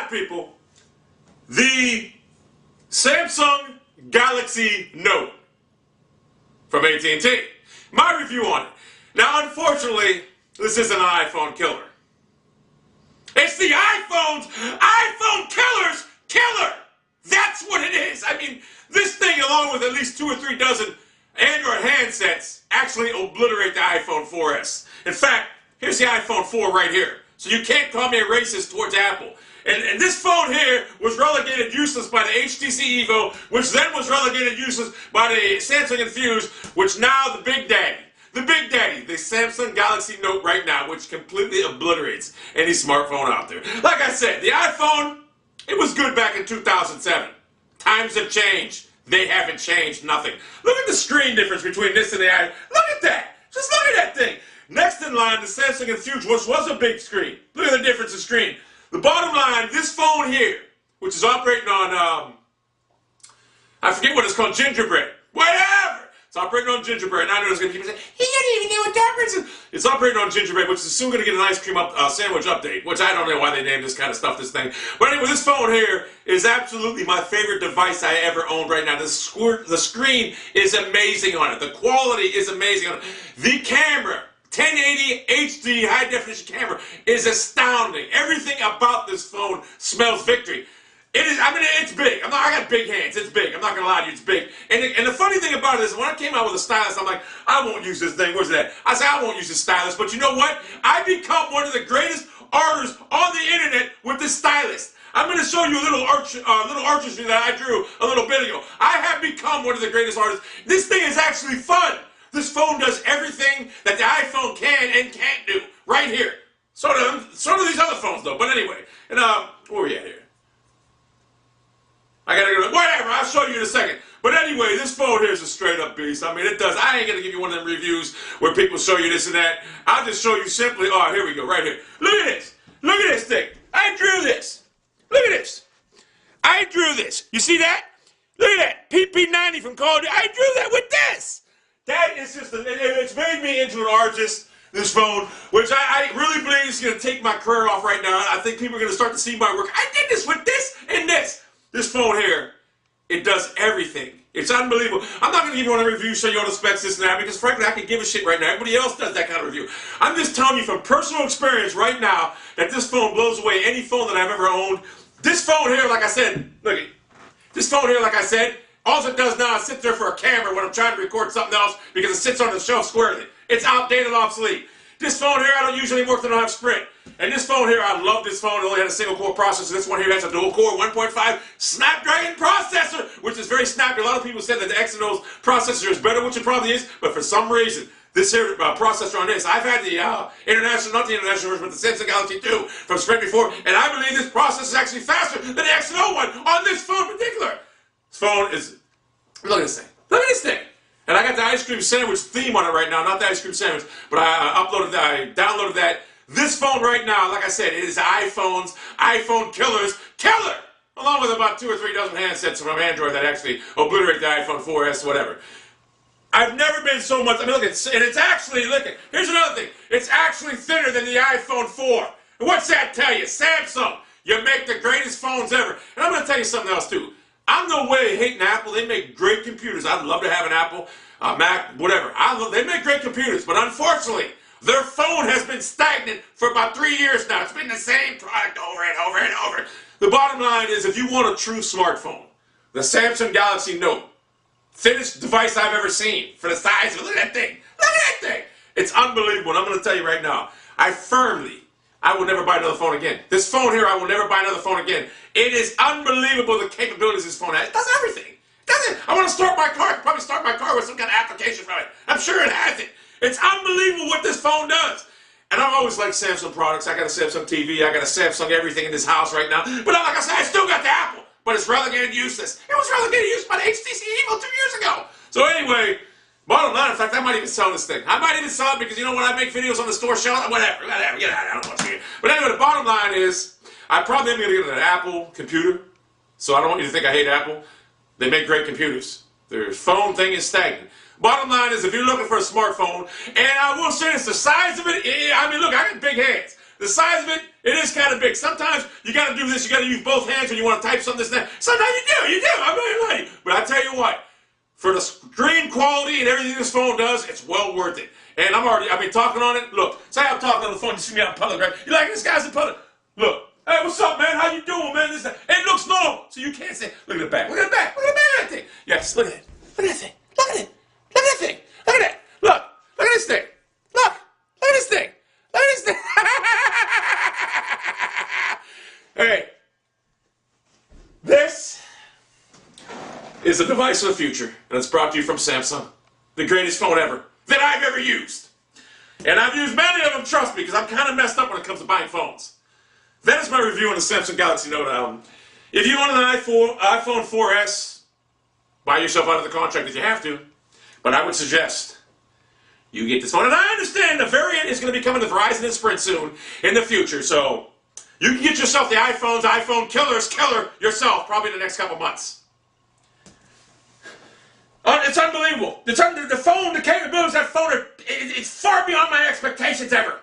got, people, the Samsung Galaxy Note from AT&T. My review on it. Now, unfortunately, this isn't an iPhone killer. It's the iPhone killer's killer. That's what it is. I mean, this thing, along with at least 2 or 3 dozen Android handsets, actually obliterate the iPhone 4S. In fact, here's the iPhone 4 right here. So you can't call me a racist towards Apple. And this phone here was relegated useless by the HTC Evo, which then was relegated useless by the Samsung Infuse, which now the Big Daddy, the Samsung Galaxy Note right now, which completely obliterates any smartphone out there. Like I said, the iPhone, it was good back in 2007. Times have changed. They haven't changed nothing. Look at the screen difference between this and the iPhone. Look at that. Just look at that thing. Next in line, the Samsung Infuse, which was a big screen. Look at the difference in screen. The bottom line, this phone here, which is operating on, I forget what it's called, Gingerbread. Whatever. It's operating on Gingerbread. Now I know there's going to be people saying, he didn't even know what that means. It's operating on Gingerbread, which is soon going to get an ice cream sandwich update, which I don't know why they named this kind of stuff, this thing. But anyway, this phone here is absolutely my favorite device I ever owned right now. The screen is amazing on it. The quality is amazing on it. The camera, 1080 HD high definition camera, is astounding. Everything about this phone smells victory. It is, I mean, it's big. I got big hands. It's big. I'm not going to lie to you. It's big. And the funny thing about it is, when I came out with a stylus, I'm like, I won't use this thing. Where's that? I said, I won't use this stylus. But you know what? I become one of the greatest artists on the internet with this stylus. I'm going to show you a little artistry that I drew a little bit ago. I have become one of the greatest artists. This thing is actually fun. This phone does everything that the iPhone can and can't do right here. So do these other phones, though. But anyway, and where are we at here? I gotta go. Whatever, I'll show you in a second. But anyway, this phone here is a straight up beast. I mean, it does. I ain't gonna give you one of them reviews where people show you this and that. I'll just show you simply. Oh, here we go, right here. Look at this. Look at this thing. I drew this. Look at this. I drew this. You see that? Look at that. PP90 from Call of Duty. I drew that with this. That is just, it's made me into an artist, this phone, which I really believe is going to take my career off right now. I think people are going to start to see my work. I did this with this and this. This phone here, it does everything. It's unbelievable. I'm not going to give you one of the reviews, show you all the specs, this and that, because frankly, I can give a shit right now. Everybody else does that kind of review. I'm just telling you from personal experience right now that this phone blows away any phone that I've ever owned. This phone here, like I said, look at this phone here, like I said, all it does now is sit there for a camera when I'm trying to record something else because it sits on the shelf squarely. It's outdated, obsolete. This phone here, I don't use anymore because I don't have Sprint. And this phone here, I love this phone. It only had a single core processor. This one here has a dual core 1.5 Snapdragon processor, which is very snappy. A lot of people said that the Exynos processor is better, which it probably is, but for some reason, this here processor on this, I've had the international, not the international version, but the Samsung Galaxy 2 from Sprint before, and I believe this processor is actually faster than the Exynos one on this phone in particular. This phone is, look at this thing. Look at this thing. And I got the ice cream sandwich theme on it right now, not the ice cream sandwich, but I downloaded that. This phone right now, like I said, it is iPhone killer's killer, along with about 2 or 3 dozen handsets from Android that actually obliterate the iPhone 4S, whatever. I've never been so much, I mean, look, and it's actually, look, here's another thing. It's actually thinner than the iPhone 4. And what's that tell you? Samsung, you make the greatest phones ever. And I'm going to tell you something else, too. I'm no way hating Apple. They make great computers. I'd love to have an Apple, Mac, whatever. They make great computers, but unfortunately, their phone has been stagnant for about 3 years now. It's been the same product over and over and over. The bottom line is, if you want a true smartphone, the Samsung Galaxy Note, thinnest device I've ever seen for the size of it. Look at that thing. Look at that thing. It's unbelievable. And I'm going to tell you right now, I will never buy another phone again. This phone here, I will never buy another phone again. It is unbelievable the capabilities this phone has. It does everything. It does it. I want to start my car. I could probably start my car with some kind of application from it. I'm sure it has it. It's unbelievable what this phone does. And I've always liked Samsung products. I got a Samsung TV. I got a Samsung everything in this house right now. But like I said, I still got the Apple. But it's relegated useless. It was relegated useless by the HTC Evo 2 years ago. So anyway, bottom line, in fact, I might even sell this thing. I might even sell it because, you know, when I make videos on the store shelf, whatever, get out. I don't want to see it. But anyway, the bottom line is, I probably am going to get an Apple computer. So I don't want you to think I hate Apple. They make great computers. Their phone thing is stagnant. Bottom line is, if you're looking for a smartphone, and I will say this, the size of it, I mean, look, I got big hands. The size of it, it is kind of big. Sometimes you got to do this. You got to use both hands when you want to type something, this and that. Sometimes you do. I'm not gonna lie to you. But I tell you what, for the screen quality and everything this phone does, it's well worth it. And I've been talking on it. Look, say I'm talking on the phone. You see me out in public, right? You like this guy's in public? Look, hey, what's up, man? How you doing, man? This, that. It looks normal, so you can't say. Look at the back. Look at the back. Look at the back of that thing. Yes, look at it. Look at that thing. Look at it. Look at that thing. Look at that. Look. Look at this thing. Look. Look at this thing. Look at this thing. Hey, this is a device of the future, and it's brought to you from Samsung, the greatest phone ever that I've ever used. And I've used many of them, trust me, because I'm kind of messed up when it comes to buying phones. That is my review on the Samsung Galaxy Note album. If you want an iPhone 4S, buy yourself out of the contract if you have to. But I would suggest you get this phone. And I understand the variant is going to be coming to Verizon and Sprint soon in the future. So you can get yourself the iPhone killer yourself probably in the next couple months. It's unbelievable. The phone, the capabilities of that phone, it's far beyond my expectations ever.